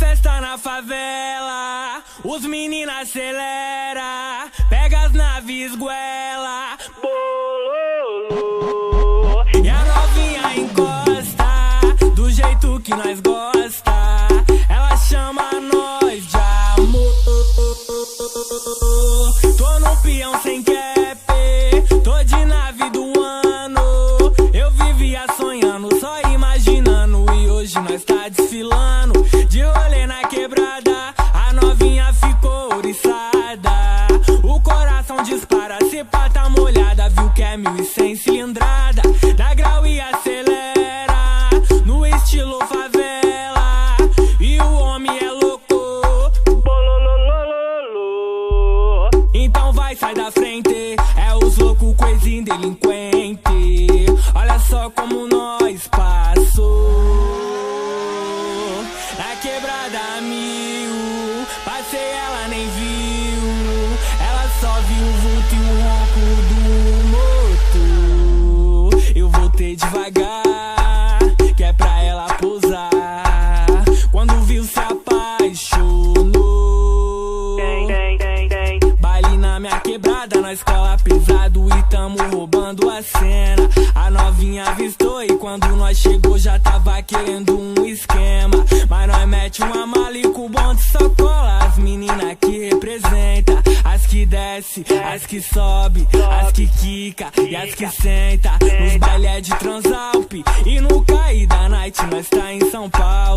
festa na favela, os meninos acelera, pega as naves, goela, bololô. E a novinha encosta, do jeito que nós gosta, ela chama nós de amor. Tô no peão sem cap, tô de nave do ano. Eu vivia sonhando, só imaginando, e hoje nós tá desfilando. De rolê na quebrada, a novinha ficou ouriçada. O coração dispara, se pá tá molhada, viu que é 1100 cilindrada. Dá grau e acelera, no estilo favela, e o homem é louco, bolololololô. Então vai, sai da frente, é os loucos, coisinho delinquente. Olha só como nós passou na quebrada mil, passei, ela nem viu, ela só viu o vulto e o ronco do motor. Eu voltei devagar, que é pra ela pousar, quando viu se apaixonou. Baile na minha quebrada, nós cola pesado e tamo roubando a cena. A novinha avistou e quando nós chegou já tava querendo um esquema. Mas nós mete uma mala e com o bonde só cola as meninas que representa. As que desce, as que sobe, as que quica e as que senta. Nos baile de Transalp e no cair da night nós tá em São Paulo.